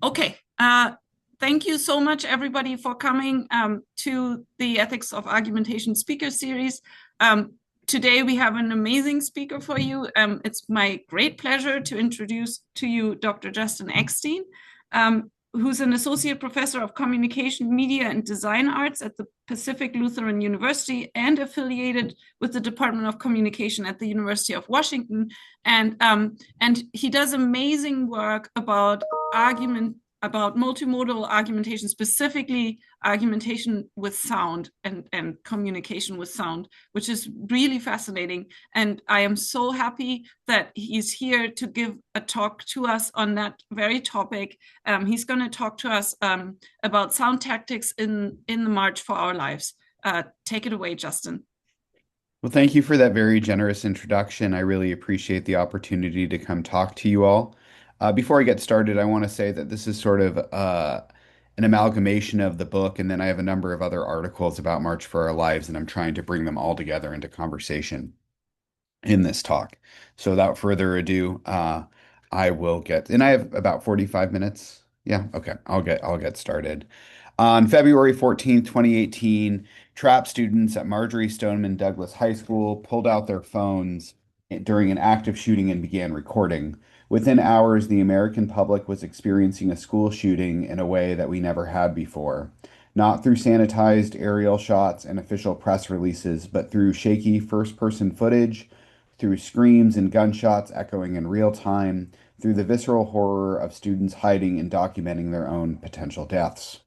Okay. Thank you so much, everybody, for coming to the Ethics of Argumentation speaker series. Today, we have an amazing speaker for you. It's my great pleasure to introduce to you Dr. Justin Eckstein, who's an associate professor of communication, media, and design arts at the Pacific Lutheran University and affiliated with the Department of Communication at the University of Washington. And he does amazing work about multimodal argumentation, specifically argumentation with sound and communication with sound, which is really fascinating. And I am so happy that he's here to give a talk to us on that very topic. He's going to talk to us about sound tactics in the March for Our Lives. Take it away, Justin. Well, thank you for that very generous introduction. I really appreciate the opportunity to come talk to you all. Before I get started, I want to say that this is sort of an amalgamation of the book, and then I have a number of other articles about March for Our Lives, and I'm trying to bring them all together into conversation in this talk. So without further ado, I will get, and I have about 45 minutes. Yeah, okay. I'll get started. On February 14th, 2018, trap students at Marjorie Stoneman Douglas High School pulled out their phones during an active shooting and began recording. Within hours, the American public was experiencing a school shooting in a way that we never had before. Not through sanitized aerial shots and official press releases, but through shaky first-person footage, through screams and gunshots echoing in real time, through the visceral horror of students hiding and documenting their own potential deaths.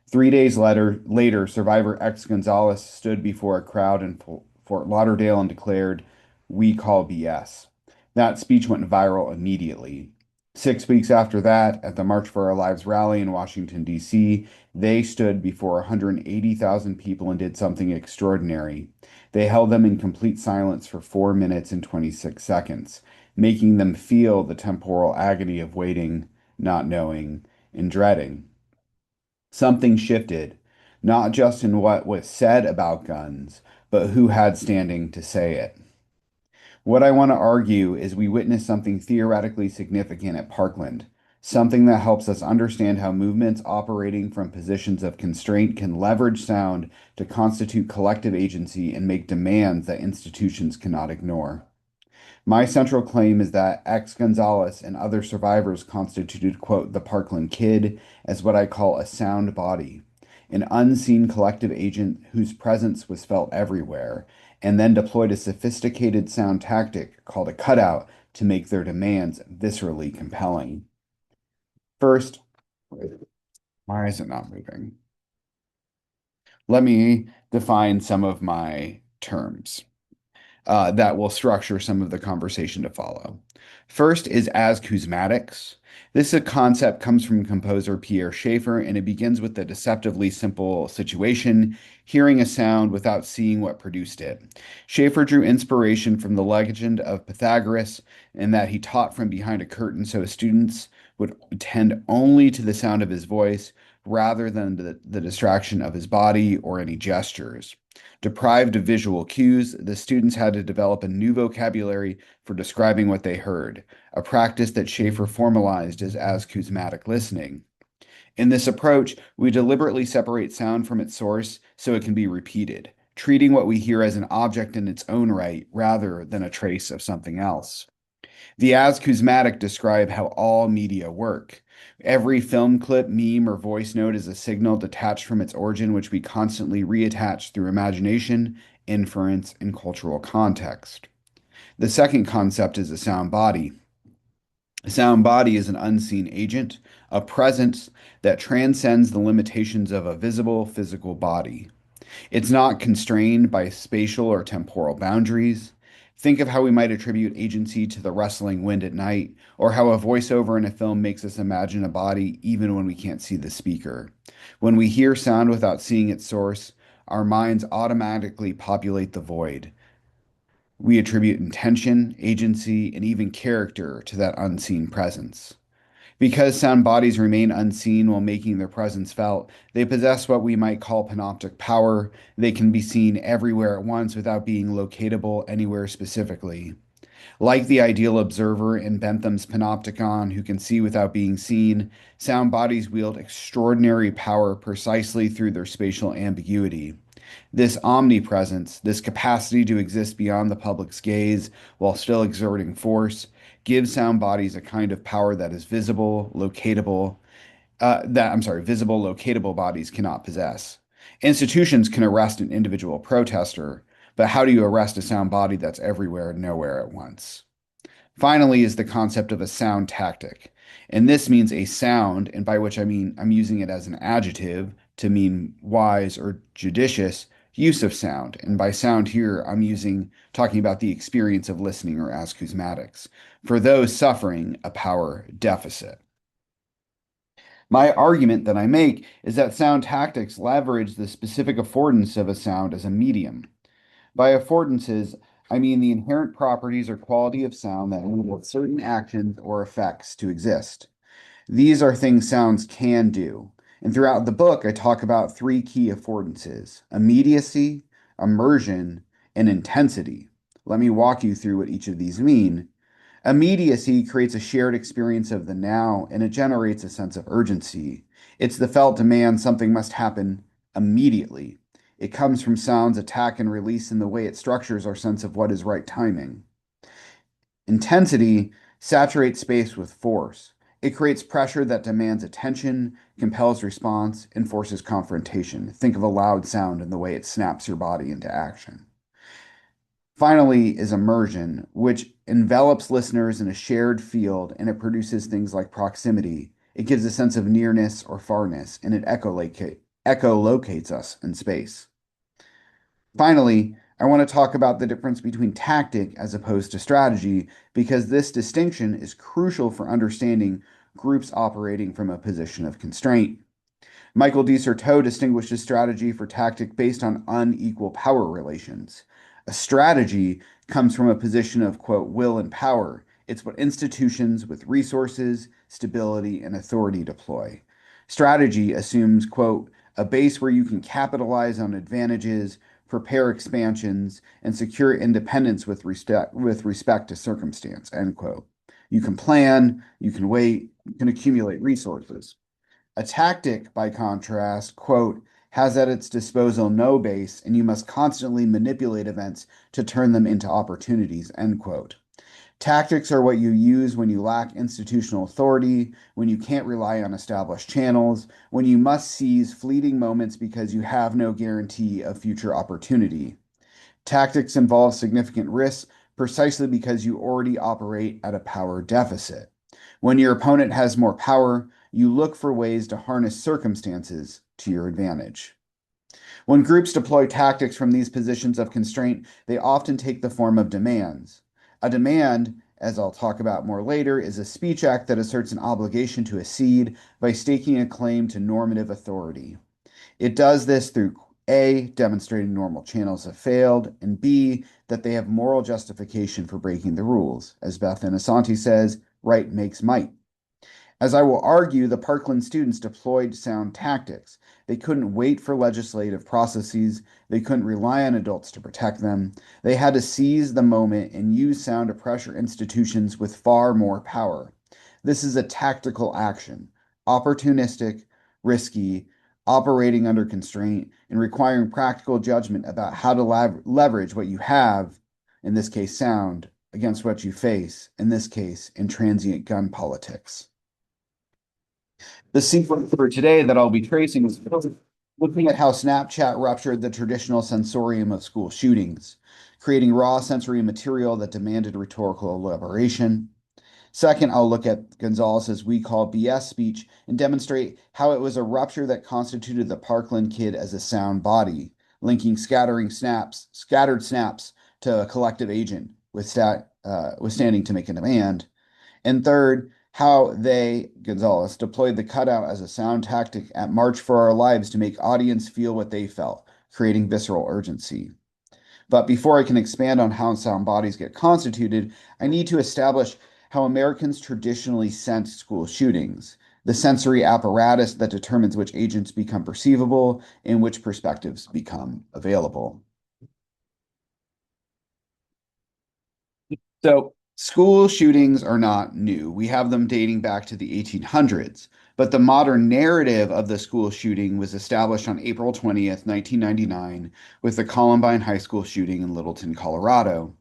3 days later, survivor X Gonzalez stood before a crowd in Fort Lauderdale and declared, "We call BS." That speech went viral immediately. 6 weeks after that, at the March for Our Lives rally in Washington, D.C., they stood before 180,000 people and did something extraordinary. They held them in complete silence for 4 minutes and 26 seconds, making them feel the temporal agony of waiting, not knowing, and dreading. Something shifted, not just in what was said about guns, but who had standing to say it. What I want to argue is we witnessed something theoretically significant at Parkland, something that helps us understand how movements operating from positions of constraint can leverage sound to constitute collective agency and make demands that institutions cannot ignore. My central claim is that X Gonzalez and other survivors constituted, quote, the Parkland Kid as what I call a sound body, an unseen collective agent whose presence was felt everywhere, and then deployed a sophisticated sound tactic called a cutout to make their demands viscerally compelling. First, why is it not moving? Let me define some of my terms that will structure some of the conversation to follow. First is as acousmatics. This concept comes from composer Pierre Schaeffer, and it begins with the deceptively simple situation, hearing a sound without seeing what produced it. Schaeffer drew inspiration from the legend of Pythagoras in that he taught from behind a curtain so his students would attend only to the sound of his voice rather than the distraction of his body or any gestures. Deprived of visual cues, the students had to develop a new vocabulary for describing what they heard, a practice that Schaeffer formalized as acousmatic listening. In this approach, we deliberately separate sound from its source so it can be repeated, treating what we hear as an object in its own right rather than a trace of something else. The acousmatic describe how all media work. Every film clip, meme, or voice note is a signal detached from its origin, which we constantly reattach through imagination, inference, and cultural context. The second concept is a sound body. A sound body is an unseen agent, a presence that transcends the limitations of a visible physical body. It's not constrained by spatial or temporal boundaries. Think of how we might attribute agency to the rustling wind at night, or how a voiceover in a film makes us imagine a body even when we can't see the speaker. When we hear sound without seeing its source, our minds automatically populate the void. We attribute intention, agency, and even character to that unseen presence. Because sound bodies remain unseen while making their presence felt, they possess what we might call panoptic power. They can be seen everywhere at once without being locatable anywhere specifically. Like the ideal observer in Bentham's panopticon who can see without being seen, sound bodies wield extraordinary power precisely through their spatial ambiguity. This omnipresence, this capacity to exist beyond the public's gaze while still exerting force, gives sound bodies a kind of power that is visible, locatable, visible, locatable bodies cannot possess. Institutions can arrest an individual protester, but how do you arrest a sound body that's everywhere and nowhere at once? Finally, is the concept of a sound tactic. And this means a sound, and by which I mean I'm using it as an adjective to mean wise or judicious use of sound. And by sound here, talking about the experience of listening or acousmatics. For those suffering a power deficit. My argument that I make is that sound tactics leverage the specific affordance of a sound as a medium. By affordances, I mean the inherent properties or quality of sound that enable certain actions or effects to exist. These are things sounds can do. And throughout the book, I talk about three key affordances: immediacy, immersion, and intensity. Let me walk you through what each of these mean. Immediacy creates a shared experience of the now, and it generates a sense of urgency. It's the felt demand something must happen immediately. It comes from sound's attack and release in the way it structures our sense of what is right timing. Intensity saturates space with force. It creates pressure that demands attention, compels response, and forces confrontation. Think of a loud sound and the way it snaps your body into action. Finally, is immersion, which envelops listeners in a shared field and it produces things like proximity. It gives a sense of nearness or farness, and it echolocates us in space. Finally, I want to talk about the difference between tactic as opposed to strategy, because this distinction is crucial for understanding groups operating from a position of constraint. Michael de Certeau distinguishes strategy for tactic based on unequal power relations. A strategy comes from a position of, quote, will and power. It's what institutions with resources, stability, and authority deploy. Strategy assumes, quote, a base where you can capitalize on advantages, prepare expansions, and secure independence with respect to circumstance, end quote. You can plan, you can wait, you can accumulate resources. A tactic, by contrast, quote, has at its disposal no base, and you must constantly manipulate events to turn them into opportunities, end quote. Tactics are what you use when you lack institutional authority, when you can't rely on established channels, when you must seize fleeting moments because you have no guarantee of future opportunity. Tactics involve significant risks precisely because you already operate at a power deficit. When your opponent has more power, you look for ways to harness circumstances to your advantage. When groups deploy tactics from these positions of constraint, they often take the form of demands. A demand, as I'll talk about more later, is a speech act that asserts an obligation to accede by staking a claim to normative authority. It does this through A, demonstrating normal channels have failed, and B, that they have moral justification for breaking the rules. As Beth Innocenti says, right makes might. As I will argue, the Parkland students deployed sound tactics. They couldn't wait for legislative processes. They couldn't rely on adults to protect them. They had to seize the moment and use sound to pressure institutions with far more power. This is a tactical action, opportunistic, risky, operating under constraint, and requiring practical judgment about how to leverage what you have, in this case, sound, against what you face, in this case, intransient gun politics. The sequence for today that I'll be tracing is looking at how Snapchat ruptured the traditional sensorium of school shootings, creating raw sensory material that demanded rhetorical elaboration. Second, I'll look at Gonzalez's "we call BS" speech and demonstrate how it was a rupture that constituted the Parkland kid as a sound body, linking scattered snaps to a collective agent withstanding to make a demand. And third, how they, Gonzalez, deployed the cutout as a sound tactic at March for Our Lives to make audience feel what they felt, creating visceral urgency. But before I can expand on how sound bodies get constituted, I need to establish how Americans traditionally sense school shootings, the sensory apparatus that determines which agents become perceivable and which perspectives become available. So, School shootings are not new. We have them dating back to the 1800s. But the modern narrative of the school shooting was established on April 20th, 1999, with the Columbine High School shooting in Littleton, Colorado.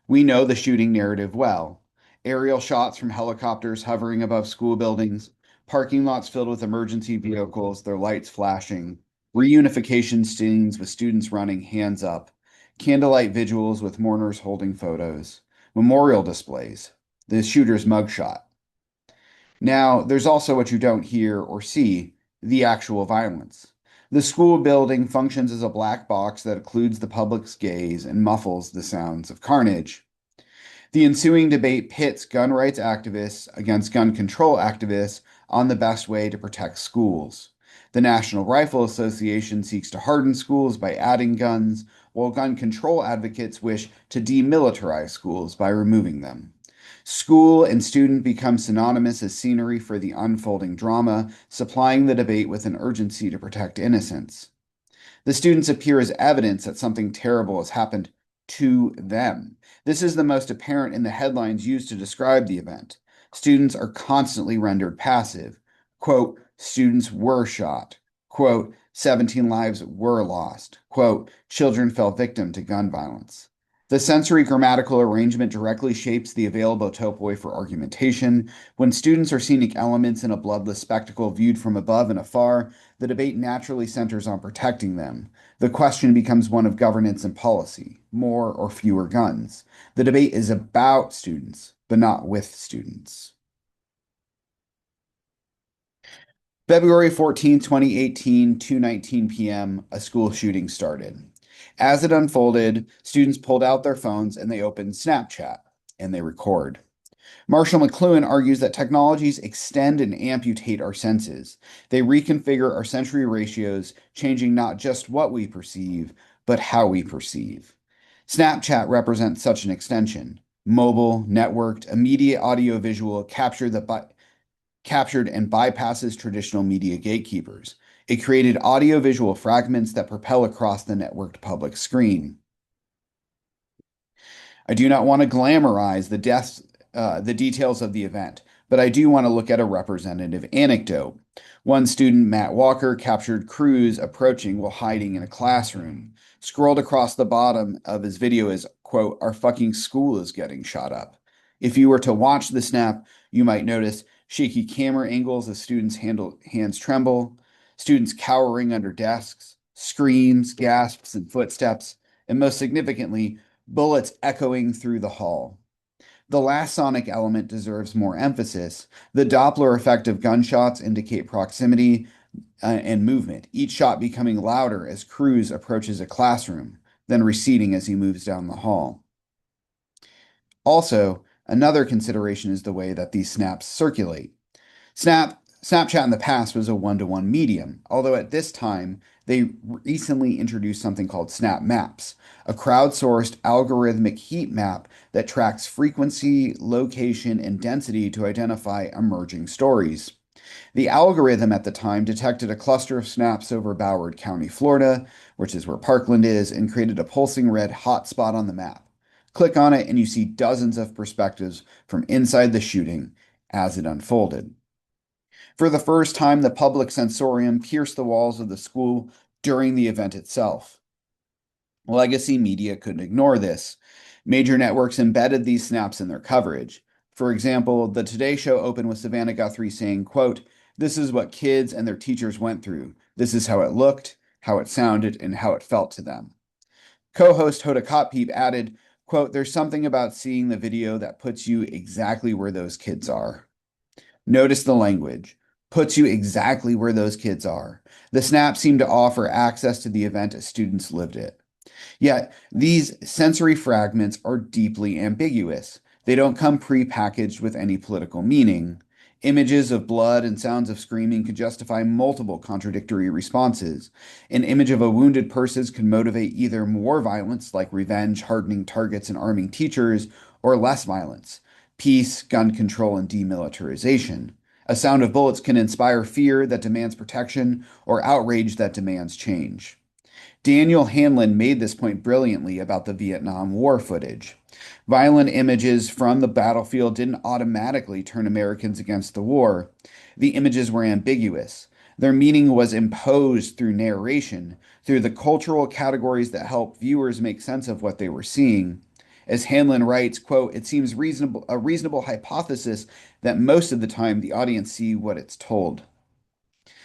We know the shooting narrative well. Aerial shots from helicopters hovering above school buildings, parking lots filled with emergency vehicles, their lights flashing, reunification scenes with students running hands up, candlelight vigils with mourners holding photos, memorial displays, the shooter's mugshot. Now, there's also what you don't hear or see, the actual violence. The school building functions as a black box that occludes the public's gaze and muffles the sounds of carnage. The ensuing debate pits gun rights activists against gun control activists on the best way to protect schools. The National Rifle Association seeks to harden schools by adding guns, while gun control advocates wish to demilitarize schools by removing them. School and student become synonymous as scenery for the unfolding drama, supplying the debate with an urgency to protect innocence. The students appear as evidence that something terrible has happened to them. This is the most apparent in the headlines used to describe the event. Students are constantly rendered passive. Quote, students were shot. Quote, 17 lives were lost. Quote, children fell victim to gun violence. The sensory grammatical arrangement directly shapes the available topoi for argumentation. When students are scenic elements in a bloodless spectacle viewed from above and afar, the debate naturally centers on protecting them. The question becomes one of governance and policy, more or fewer guns. The debate is about students, but not with students. February 14, 2018, 2:19 p.m., a school shooting started. As it unfolded, students pulled out their phones and they opened Snapchat and they record. Marshall McLuhan argues that technologies extend and amputate our senses. They reconfigure our sensory ratios, changing not just what we perceive, but how we perceive. Snapchat represents such an extension. Mobile, networked, immediate audiovisual captured and bypasses traditional media gatekeepers. It created audiovisual fragments that propel across the networked public screen. I do not want to glamorize the details of the event, but I do want to look at a representative anecdote. One student, Matt Walker, captured crews approaching while hiding in a classroom. Scrolled across the bottom of his video is, quote, our fucking school is getting shot up. If you were to watch the snap, you might notice shaky camera angles as hands tremble, students cowering under desks, screams, gasps, and footsteps, and most significantly, bullets echoing through the hall. The last sonic element deserves more emphasis. The Doppler effect of gunshots indicate proximity and movement, each shot becoming louder as Cruz approaches a classroom, then receding as he moves down the hall. Also, another consideration is the way that these snaps circulate. Snapchat in the past was a one-to-one medium, although at this time they recently introduced something called Snap Maps, a crowdsourced algorithmic heat map that tracks frequency, location, and density to identify emerging stories. The algorithm at the time detected a cluster of snaps over Broward County, Florida, which is where Parkland is, and created a pulsing red hotspot on the map. Click on it and you see dozens of perspectives from inside the shooting as it unfolded. For the first time, the public sensorium pierced the walls of the school during the event itself. Legacy media couldn't ignore this. Major networks embedded these snaps in their coverage. For example, the Today Show opened with Savannah Guthrie saying, quote, this is what kids and their teachers went through. This is how it looked, how it sounded, and how it felt to them. Co-host Hoda Kotb added, quote, there's something about seeing the video that puts you exactly where those kids are. Notice the language. Puts you exactly where those kids are. The snap seemed to offer access to the event as students lived it. Yet, these sensory fragments are deeply ambiguous. They don't come pre-packaged with any political meaning. Images of blood and sounds of screaming could justify multiple contradictory responses. An image of a wounded person can motivate either more violence, like revenge, hardening targets, and arming teachers, or less violence, peace, gun control, and demilitarization. A sound of bullets can inspire fear that demands protection, or outrage that demands change. Daniel Hanlon made this point brilliantly about the Vietnam War footage. Violent images from the battlefield didn't automatically turn Americans against the war. The images were ambiguous. Their meaning was imposed through narration, through the cultural categories that help viewers make sense of what they were seeing. As Hanlon writes, quote, it seems a reasonable hypothesis that most of the time the audience see what it's told.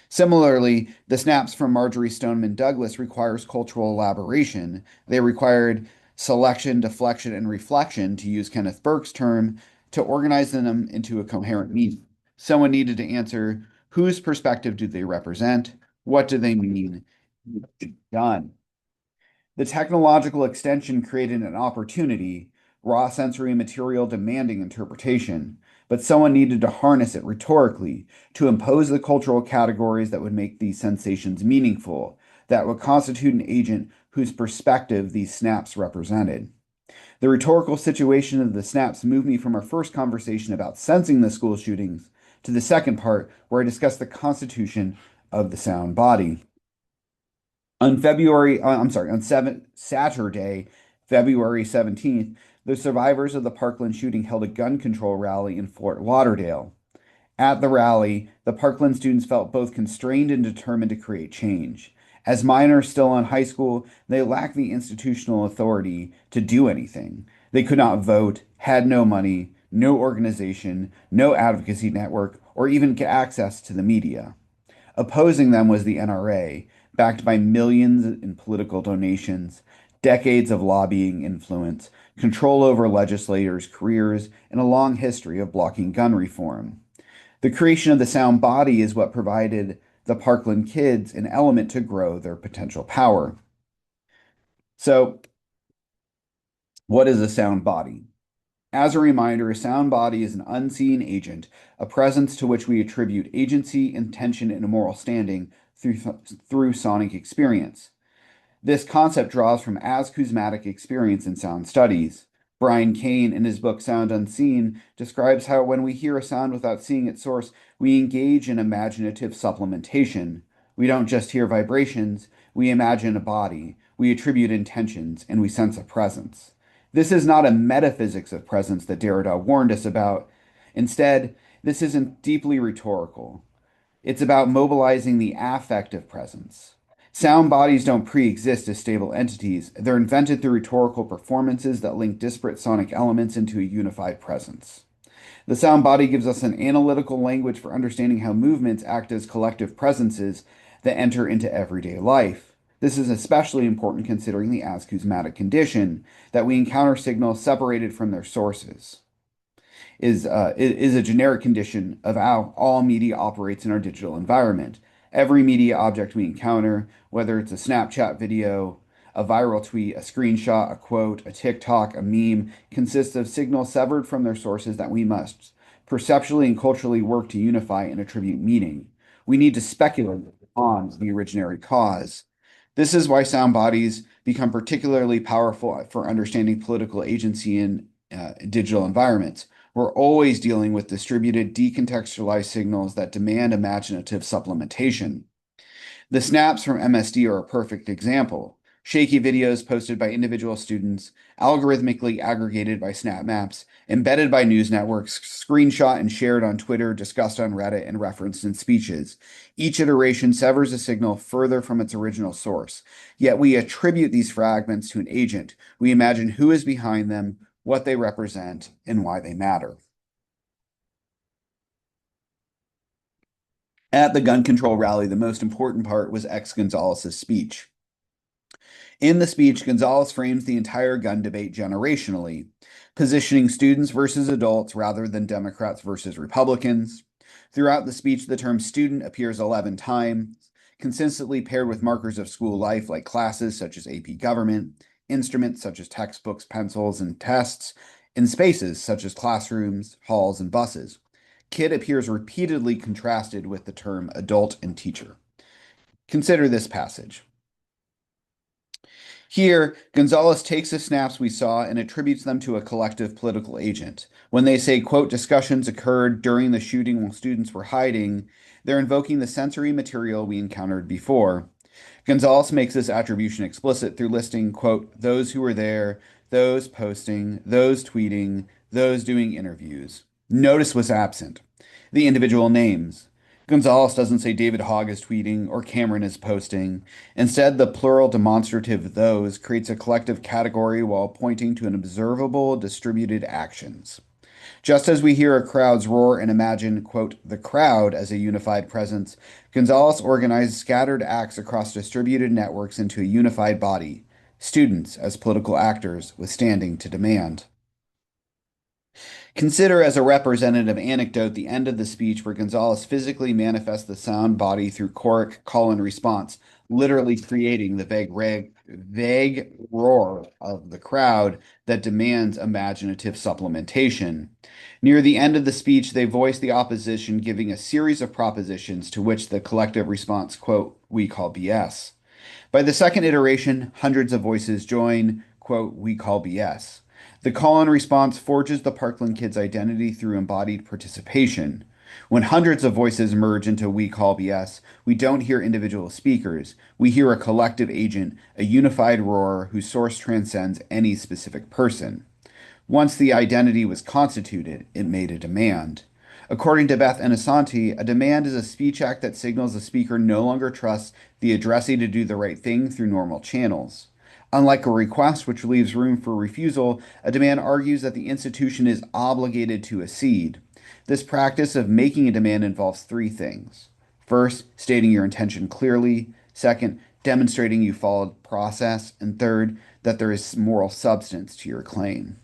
Similarly, the snaps from Marjorie Stoneman Douglas requires cultural elaboration. They required selection, deflection, and reflection, to use Kenneth Burke's term, to organize them into a coherent meaning. Someone needed to answer, whose perspective do they represent? What do they mean? Done. The technological extension created an opportunity, raw sensory material demanding interpretation, but someone needed to harness it rhetorically to impose the cultural categories that would make these sensations meaningful, that would constitute an agent whose perspective these snaps represented. The rhetorical situation of the snaps moved me from our first conversation about sensing the school shootings to the second part, where I discussed the constitution of the sound body. On Saturday, February 17th, the survivors of the Parkland shooting held a gun control rally in Fort Lauderdale. At the rally, the Parkland students felt both constrained and determined to create change. As minors still in high school, they lacked the institutional authority to do anything. They could not vote, had no money, no organization, no advocacy network, or even get access to the media. Opposing them was the NRA, backed by millions in political donations, decades of lobbying influence, control over legislators' careers, and a long history of blocking gun reform. The creation of the sound body is what provided the Parkland kids an element to grow their potential power. So, what is a sound body? As a reminder, a sound body is an unseen agent, a presence to which we attribute agency, intention, and a moral standing through sonic experience. This concept draws from acousmatic experience in sound studies. Brian Kane, in his book Sound Unseen, describes how when we hear a sound without seeing its source, we engage in imaginative supplementation. We don't just hear vibrations, we imagine a body, we attribute intentions, and we sense a presence. This is not a metaphysics of presence that Derrida warned us about. Instead, this isn't deeply rhetorical. It's about mobilizing the affect of presence. Sound bodies don't pre-exist as stable entities. They're invented through rhetorical performances that link disparate sonic elements into a unified presence. The sound body gives us an analytical language for understanding how movements act as collective presences that enter into everyday life. This is especially important considering the acousmatic condition, that we encounter signals separated from their sources is a generic condition of how all media operates in our digital environment. Every media object we encounter, whether it's a Snapchat video, a viral tweet, a screenshot, a quote, a TikTok, a meme, consists of signals severed from their sources that we must perceptually and culturally work to unify and attribute meaning. We need to speculate on the originary cause. This is why sound bodies become particularly powerful for understanding political agency in digital environments. We're always dealing with distributed, decontextualized signals that demand imaginative supplementation. The snaps from MSD are a perfect example. Shaky videos posted by individual students, algorithmically aggregated by Snap Maps, embedded by news networks, screenshot and shared on Twitter, discussed on Reddit, and referenced in speeches. Each iteration severs a signal further from its original source. Yet we attribute these fragments to an agent. We imagine who is behind them, what they represent, and why they matter. At the gun control rally, the most important part was X Gonzalez's speech. In the speech, Gonzalez frames the entire gun debate generationally, positioning students versus adults rather than Democrats versus Republicans. Throughout the speech, the term student appears 11 times, consistently paired with markers of school life like classes such as AP Government, instruments such as textbooks, pencils, and tests, and spaces such as classrooms, halls, and buses. Kid appears repeatedly contrasted with the term adult and teacher. Consider this passage. Here, Gonzalez takes the snaps we saw and attributes them to a collective political agent. When they say, quote, discussions occurred during the shooting while students were hiding, they're invoking the sensory material we encountered before. Gonzalez makes this attribution explicit through listing, quote, those who were there, those posting, those tweeting, those doing interviews. Notice what's absent: the individual names. Gonzalez doesn't say David Hogg is tweeting or Cameron is posting. Instead, the plural demonstrative those creates a collective category while pointing to an observable distributed actions. Just as we hear a crowd's roar and imagine, quote, the crowd as a unified presence, Gonzalez organized scattered acts across distributed networks into a unified body, students as political actors withstanding to demand. Consider as a representative anecdote the end of the speech where Gonzalez physically manifests the sound body through choric call and response, literally creating the vague roar of the crowd that demands imaginative supplementation. Near the end of the speech, they voice the opposition, giving a series of propositions to which the collective response, quote, we call BS. By the second iteration, hundreds of voices join, quote, we call BS. The call and response forges the Parkland Kids' identity through embodied participation. When hundreds of voices merge into We Call BS, we don't hear individual speakers. We hear a collective agent, a unified roar whose source transcends any specific person. Once the identity was constituted, it made a demand. According to Beth Anasanti, a demand is a speech act that signals the speaker no longer trusts the addressee to do the right thing through normal channels. Unlike a request, which leaves room for refusal, a demand argues that the institution is obligated to accede. This practice of making a demand involves three things. First, stating your intention clearly. Second, demonstrating you followed process. And third, that there is moral substance to your claim.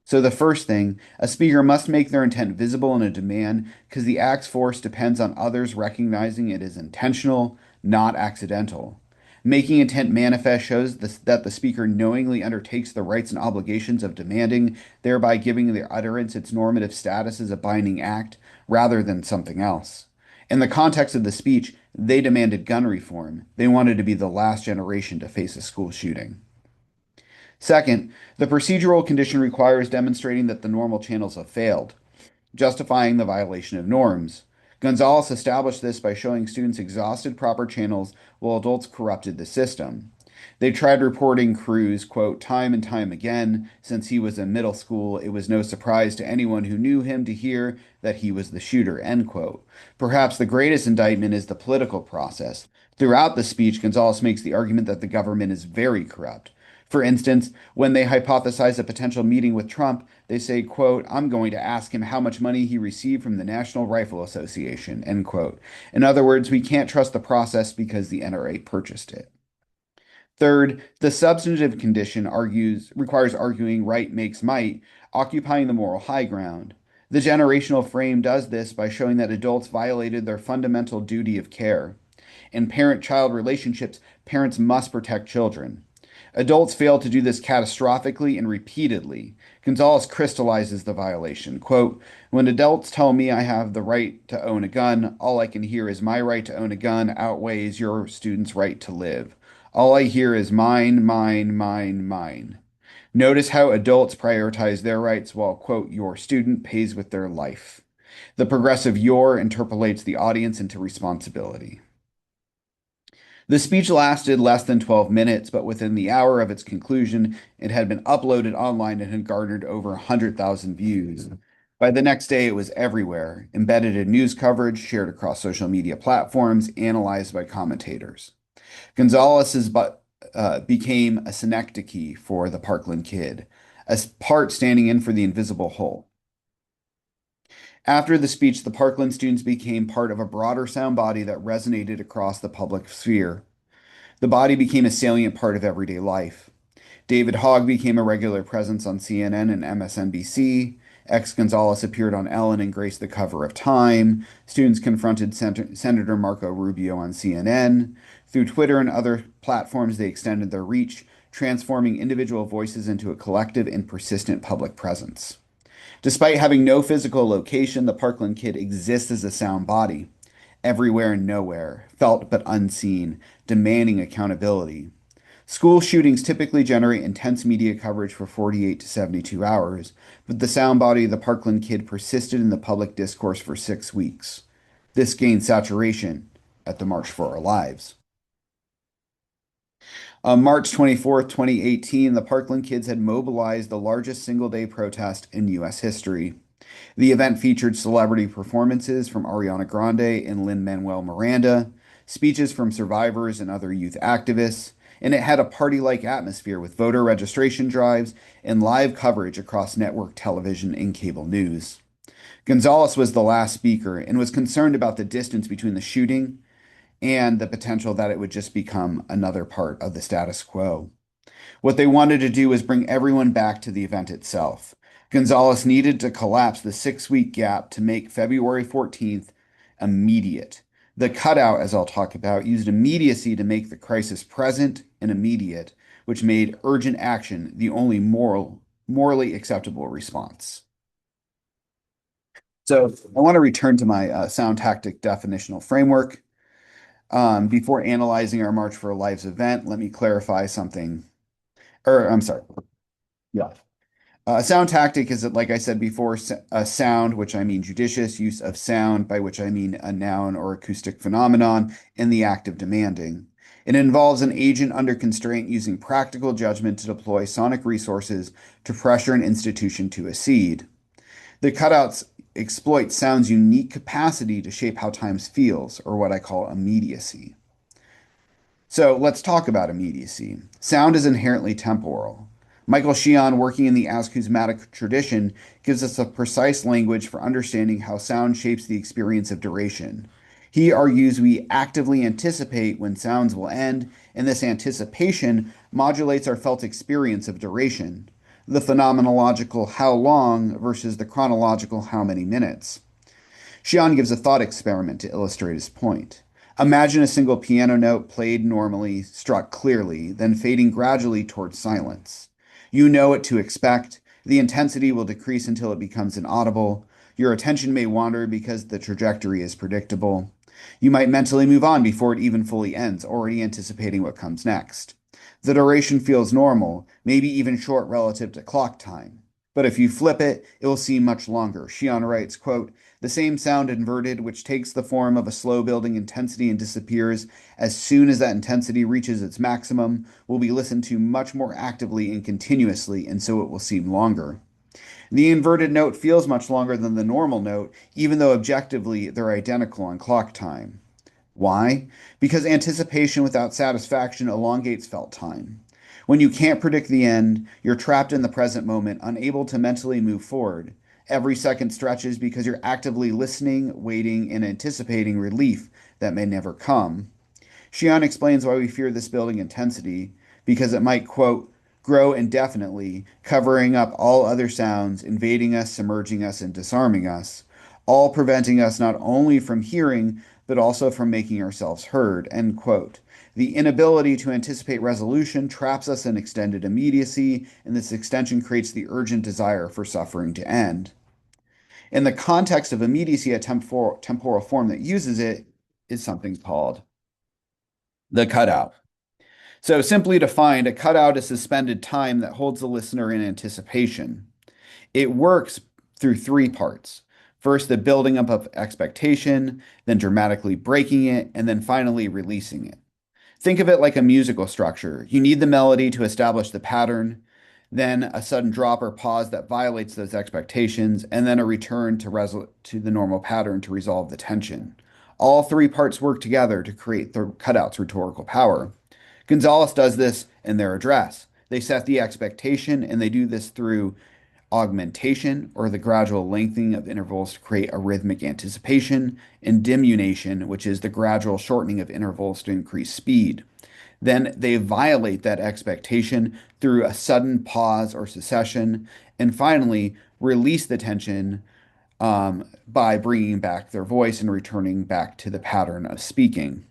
So the first thing, a speaker must make their intent visible in a demand because the act's force depends on others recognizing it is intentional, not accidental. Making intent manifest shows that the speaker knowingly undertakes the rights and obligations of demanding, thereby giving the utterance its normative status as a binding act rather than something else. In the context of the speech, they demanded gun reform. They wanted to be the last generation to face a school shooting. Second, the procedural condition requires demonstrating that the normal channels have failed, justifying the violation of norms. Gonzalez established this by showing students exhausted proper channels while adults corrupted the system. They tried reporting Cruz, quote, time and time again. Since he was in middle school, it was no surprise to anyone who knew him to hear that he was the shooter, end quote. Perhaps the greatest indictment is the political process. Throughout the speech, Gonzalez makes the argument that the government is very corrupt. For instance, when they hypothesize a potential meeting with Trump, they say, quote, I'm going to ask him how much money he received from the National Rifle Association, end quote. In other words, we can't trust the process because the NRA purchased it. Third, the substantive condition requires arguing right makes might, occupying the moral high ground. The generational frame does this by showing that adults violated their fundamental duty of care. In parent-child relationships, parents must protect children. Adults fail to do this catastrophically and repeatedly. Gonzalez crystallizes the violation. Quote, when adults tell me I have the right to own a gun, all I can hear is my right to own a gun outweighs your student's right to live. All I hear is mine, mine, mine, mine. Notice how adults prioritize their rights while, quote, your student pays with their life. The progressive your interpolates the audience into responsibility. The speech lasted less than 12 minutes, but within the hour of its conclusion, it had been uploaded online and had garnered over 100,000 views. By the next day, it was everywhere, embedded in news coverage, shared across social media platforms, analyzed by commentators. Gonzalez's became a synecdoche for the Parkland Kid, a part standing in for the invisible whole. After the speech, the Parkland students became part of a broader sound body that resonated across the public sphere. The body became a salient part of everyday life. David Hogg became a regular presence on CNN and MSNBC. Ex Gonzalez appeared on Ellen and graced the cover of Time. Students confronted Senator Marco Rubio on CNN. Through Twitter and other platforms, they extended their reach, transforming individual voices into a collective and persistent public presence. Despite having no physical location, the Parkland Kid exists as a sound body, everywhere and nowhere, felt but unseen, demanding accountability. School shootings typically generate intense media coverage for 48 to 72 hours, but the sound body of the Parkland Kid persisted in the public discourse for 6 weeks. This gained saturation at the March for Our Lives. On March 24th, 2018, the Parkland kids had mobilized the largest single day protest in U.S. history. The event featured celebrity performances from Ariana Grande and Lin-Manuel Miranda, speeches from survivors and other youth activists, and it had a party-like atmosphere with voter registration drives and live coverage across network television and cable news. Gonzalez was the last speaker and was concerned about the distance between the shooting and the potential that it would just become another part of the status quo. What they wanted to do was bring everyone back to the event itself. Gonzalez needed to collapse the 6 week gap to make February 14th immediate. The cutout, as I'll talk about, used immediacy to make the crisis present and immediate, which made urgent action the only morally acceptable response. So I want to return to my sound tactic definitional framework. Before analyzing our March for Lives event, let me clarify something. Or I'm sorry. Yeah. Sound tactic is, like I said before, a sound, which I mean judicious use of sound, by which I mean a noun or acoustic phenomenon, in the act of demanding. It involves an agent under constraint using practical judgment to deploy sonic resources to pressure an institution to accede. The cutouts exploit sound's unique capacity to shape how times feels, or what I call immediacy. So let's talk about immediacy. Sound is inherently temporal. Michael Sheon, working in the acousmatic tradition, gives us a precise language for understanding how sound shapes the experience of duration. He argues we actively anticipate when sounds will end, and this anticipation modulates our felt experience of duration, the phenomenological how long versus the chronological how many minutes. Xian gives a thought experiment to illustrate his point. Imagine a single piano note played normally, struck clearly, then fading gradually towards silence. You know what to expect. The intensity will decrease until it becomes inaudible. Your attention may wander because the trajectory is predictable. You might mentally move on before it even fully ends, already anticipating what comes next. The duration feels normal, maybe even short relative to clock time. But if you flip it, it will seem much longer. Xian writes, quote, the same sound inverted, which takes the form of a slow building intensity and disappears as soon as that intensity reaches its maximum, will be listened to much more actively and continuously, and so it will seem longer. The inverted note feels much longer than the normal note, even though objectively they're identical on clock time. Why? Because anticipation without satisfaction elongates felt time. When you can't predict the end, you're trapped in the present moment, unable to mentally move forward. Every second stretches because you're actively listening, waiting, and anticipating relief that may never come. Xian explains why we fear this building intensity, because it might, quote, grow indefinitely, covering up all other sounds, invading us, submerging us, and disarming us, all preventing us not only from hearing, but also from making ourselves heard, end quote. The inability to anticipate resolution traps us in extended immediacy, and this extension creates the urgent desire for suffering to end. In the context of immediacy, a temporal form that uses it is something called the cutout. So, simply defined, a cutout is suspended time that holds the listener in anticipation. It works through three parts. First, the building up of expectation, then dramatically breaking it, and then finally releasing it. Think of it like a musical structure. You need the melody to establish the pattern, then a sudden drop or pause that violates those expectations, and then a return to the normal pattern to resolve the tension. All three parts work together to create the cutout's rhetorical power. Gonzalez does this in their address. They set the expectation, and they do this through augmentation, or the gradual lengthening of intervals to create a rhythmic anticipation, and diminution, which is the gradual shortening of intervals to increase speed. Then they violate that expectation through a sudden pause or cessation, and finally release the tension by bringing back their voice and returning back to the pattern of speaking.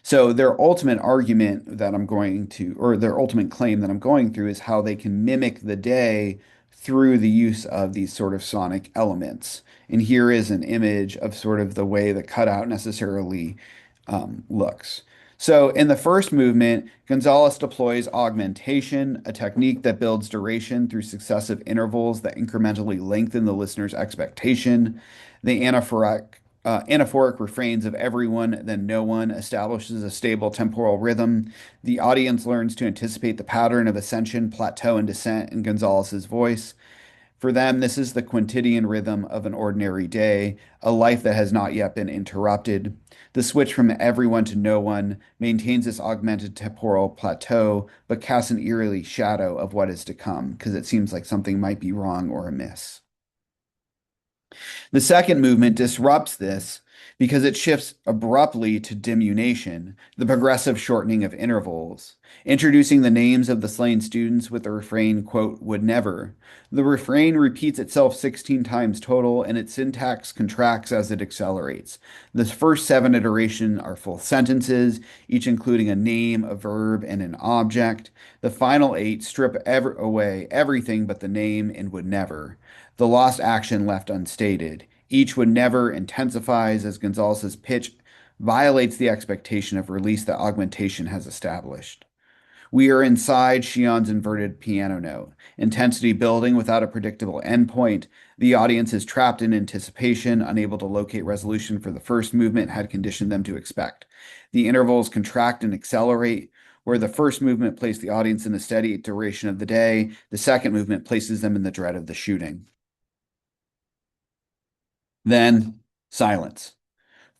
So their ultimate argument that I'm going to, or their ultimate claim that I'm going through is how they can mimic the day through the use of these sort of sonic elements. And here is an image of sort of the way the cutout necessarily looks. So in the first movement, Gonzalez deploys augmentation, a technique that builds duration through successive intervals that incrementally lengthen the listener's expectation. The anaphoric anaphoric refrains of everyone, then no one establishes a stable temporal rhythm. The audience learns to anticipate the pattern of ascension, plateau, and descent in Gonzalez's voice. For them, this is the quotidian rhythm of an ordinary day, a life that has not yet been interrupted. The switch from everyone to no one maintains this augmented temporal plateau, but casts an eerie shadow of what is to come, because it seems like something might be wrong or amiss. The second movement disrupts this because it shifts abruptly to diminution, the progressive shortening of intervals, introducing the names of the slain students with the refrain, quote, would never. The refrain repeats itself 16 times total, and its syntax contracts as it accelerates. The first seven iterations are full sentences, each including a name, a verb, and an object. The final eight strip away everything but the name and would never. The lost action left unstated. Each would never intensifies as Gonzalez's pitch violates the expectation of release that augmentation has established. We are inside Shion's inverted piano note, intensity building without a predictable endpoint. The audience is trapped in anticipation, unable to locate resolution for the first movement had conditioned them to expect. The intervals contract and accelerate. Where the first movement placed the audience in the steady duration of the day, the second movement places them in the dread of the shooting. Then silence.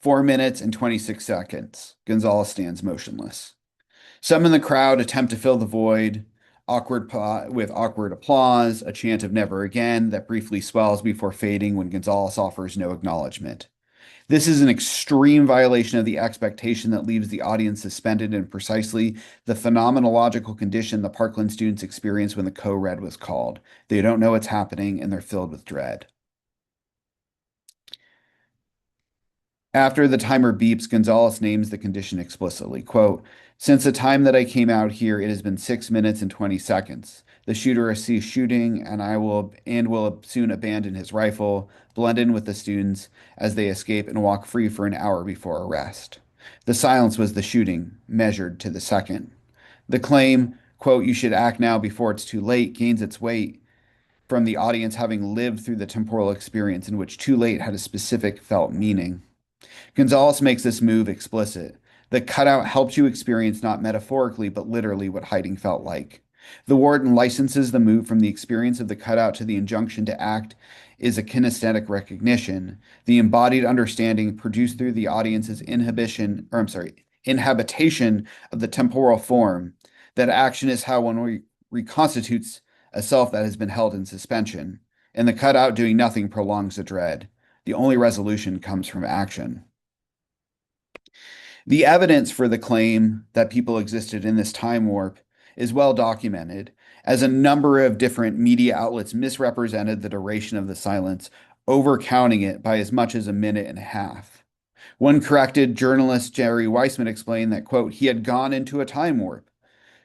4 minutes and 26 seconds. Gonzalez stands motionless. Some in the crowd attempt to fill the void, with awkward applause, a chant of never again that briefly swells before fading when Gonzalez offers no acknowledgement. This is an extreme violation of the expectation that leaves the audience suspended in precisely the phenomenological condition the Parkland students experienced when the co-red was called. They don't know what's happening and they're filled with dread. After the timer beeps, Gonzalez names the condition explicitly. Quote, since the time that I came out here, it has been 6 minutes and 20 seconds. The shooter has ceased shooting, and will soon abandon his rifle, blend in with the students as they escape and walk free for an hour before arrest. The silence was the shooting, measured to the second. The claim, quote, you should act now before it's too late, gains its weight from the audience having lived through the temporal experience in which too late had a specific felt meaning. Gonzalez makes this move explicit. The cutout helps you experience not metaphorically, but literally what hiding felt like. The warden licenses the move from the experience of the cutout to the injunction to act is a kinesthetic recognition, the embodied understanding produced through the audience's inhabitation of the temporal form, that action is how one reconstitutes a self that has been held in suspension, and the cutout doing nothing prolongs the dread. The only resolution comes from action. The evidence for the claim that people existed in this time warp is well documented, as a number of different media outlets misrepresented the duration of the silence, overcounting it by as much as a minute and a half. One corrected journalist Jerry Weissman explained that, quote, he had gone into a time warp.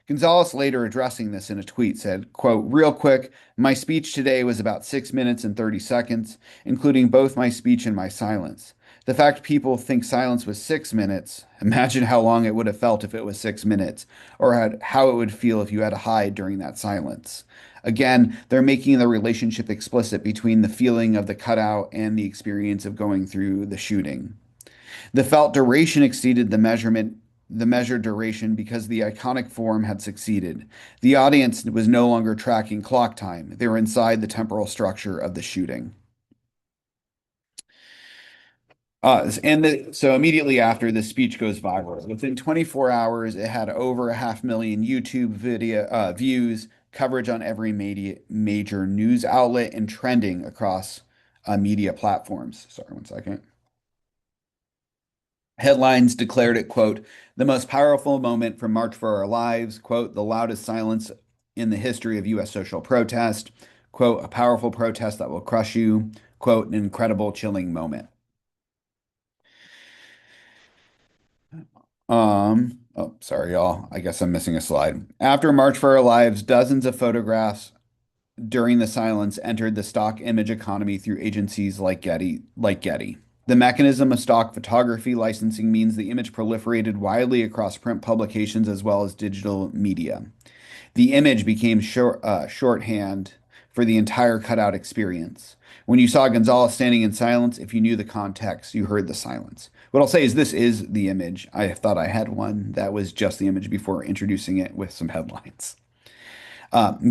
Gonzalez later addressing this in a tweet said, quote, real quick, my speech today was about 6 minutes and 30 seconds, including both my speech and my silence. The fact people think silence was 6 minutes, imagine how long it would have felt if it was 6 minutes, or how it would feel if you had to hide during that silence. Again, they're making the relationship explicit between the feeling of the cutout and the experience of going through the shooting. The felt duration exceeded the measured duration because the iconic form had succeeded. The audience was no longer tracking clock time. They were inside the temporal structure of the shooting. So immediately after, the speech goes viral. Within 24 hours, it had over 500,000 YouTube video views, coverage on every major news outlet, and trending across media platforms. Sorry, one second. Headlines declared it, quote, the most powerful moment from March for Our Lives, quote, the loudest silence in the history of U.S. social protest, quote, a powerful protest that will crush you, quote, an incredible, chilling moment. Oh, sorry, y'all. I guess I'm missing a slide. After March for Our Lives, dozens of photographs during the silence entered the stock image economy through agencies like Getty. The mechanism of stock photography licensing means the image proliferated widely across print publications as well as digital media. The image became shorthand for the entire cutout experience. When you saw Gonzalez standing in silence, if you knew the context, you heard the silence. What I'll say is this is the image. I thought I had one that was just the image before introducing it with some headlines.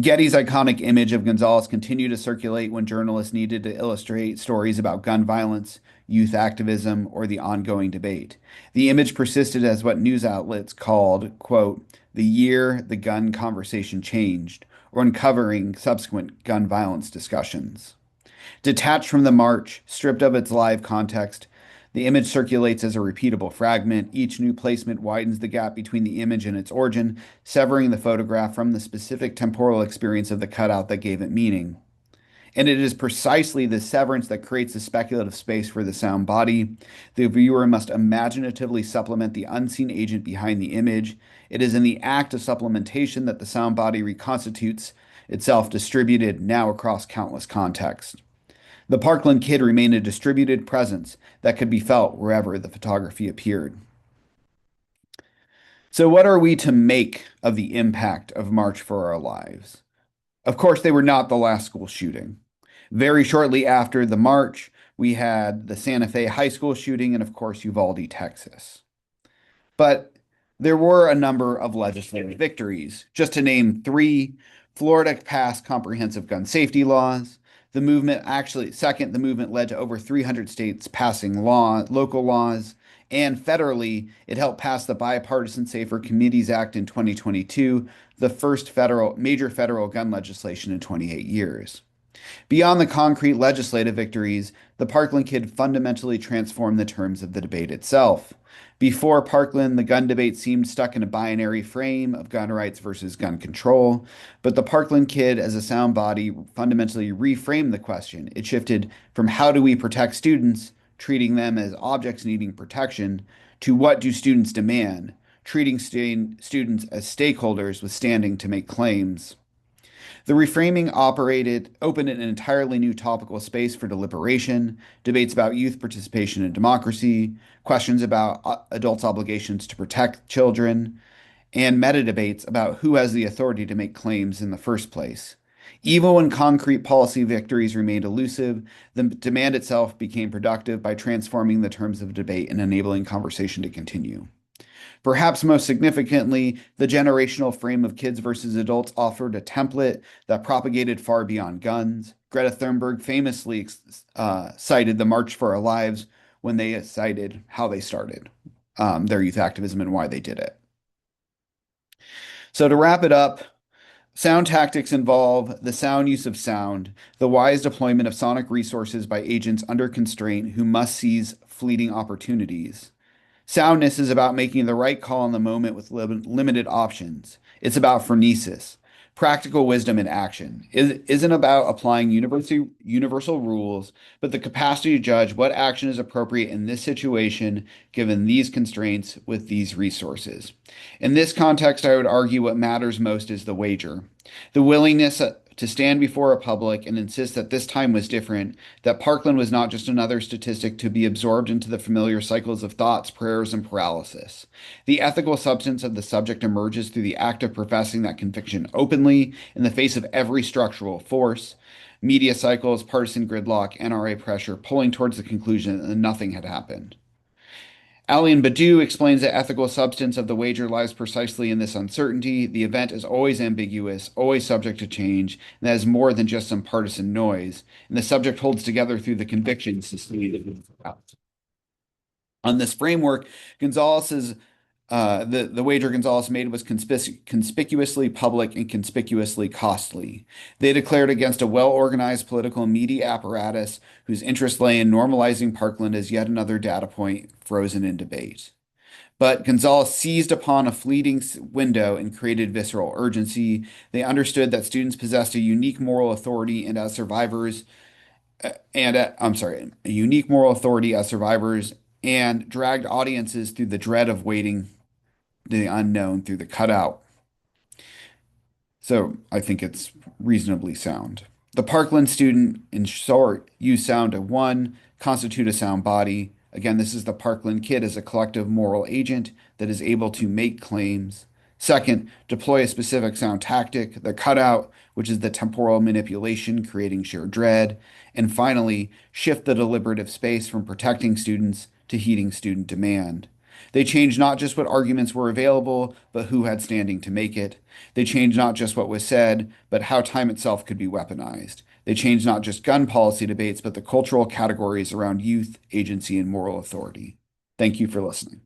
Getty's iconic image of Gonzalez continued to circulate when journalists needed to illustrate stories about gun violence, youth activism, or the ongoing debate. The image persisted as what news outlets called, quote, the year the gun conversation changed, or uncovering subsequent gun violence discussions. Detached from the march, stripped of its live context, the image circulates as a repeatable fragment. Each new placement widens the gap between the image and its origin, severing the photograph from the specific temporal experience of the cutout that gave it meaning. And it is precisely this severance that creates the speculative space for the sound body. The viewer must imaginatively supplement the unseen agent behind the image. It is in the act of supplementation that the sound body reconstitutes itself, distributed now across countless contexts. The Parkland Kid remained a distributed presence that could be felt wherever the photography appeared. So, what are we to make of the impact of March for Our Lives? Of course, they were not the last school shooting. Very shortly after the march, we had the Santa Fe High School shooting and, of course, Uvalde, Texas. But there were a number of legislative victories. Just to name three, Florida passed comprehensive gun safety laws. The movement actually, second, the movement led to over 300 states passing local laws. And federally, it helped pass the Bipartisan Safer Communities Act in 2022, the first major federal gun legislation in 28 years. Beyond the concrete legislative victories, the Parkland Kid fundamentally transformed the terms of the debate itself. Before Parkland, the gun debate seemed stuck in a binary frame of gun rights versus gun control, but the Parkland Kid, as a sound body, fundamentally reframed the question. It shifted from how do we protect students, treating them as objects needing protection, to what do students demand, treating students as stakeholders with standing to make claims. The reframing opened an entirely new topical space for deliberation, debates about youth participation in democracy, questions about adults' obligations to protect children, and meta debates about who has the authority to make claims in the first place. Even when concrete policy victories remained elusive, the demand itself became productive by transforming the terms of debate and enabling conversation to continue. Perhaps most significantly, the generational frame of kids versus adults offered a template that propagated far beyond guns. Greta Thunberg famously cited the March for Our Lives when they cited how they started their youth activism and why they did it. So, to wrap it up, sound tactics involve the sound use of sound, the wise deployment of sonic resources by agents under constraint who must seize fleeting opportunities. Soundness is about making the right call in the moment with limited options. It's about phronesis, practical wisdom in action. It isn't about applying universal rules, but the capacity to judge what action is appropriate in this situation, given these constraints with these resources. In this context, I would argue what matters most is the wager, the willingness to stand before a public and insist that this time was different, that Parkland was not just another statistic to be absorbed into the familiar cycles of thoughts, prayers, and paralysis. The ethical substance of the subject emerges through the act of professing that conviction openly in the face of every structural force, media cycles, partisan gridlock, NRA pressure, pulling towards the conclusion that nothing had happened. Alian Badu explains the ethical substance of the wager lies precisely in this uncertainty. The event is always ambiguous, always subject to change, and that is more than just some partisan noise. And the subject holds together through the convictions to see the out. On this framework, Gonzalez's the wager Gonzalez made was conspicuously public and conspicuously costly. They declared against a well-organized political media apparatus whose interest lay in normalizing Parkland as yet another data point frozen in debate. But Gonzalez seized upon a fleeting window and created visceral urgency. They understood that students possessed a unique moral authority and as survivors, a unique moral authority as survivors, and dragged audiences through the dread of waiting the unknown through the cutout. So I think it's reasonably sound. The Parkland student, in short, use sound to one, constitute a sound body. Again, this is the Parkland Kid as a collective moral agent that is able to make claims, Second, deploy a specific sound tactic, the cutout, which is the temporal manipulation creating sheer dread. And finally, shift the deliberative space from protecting students to heeding student demand. They changed not just what arguments were available, but who had standing to make it. They changed not just what was said, but how time itself could be weaponized. They changed not just gun policy debates, but the cultural categories around youth, agency, and moral authority. Thank you for listening.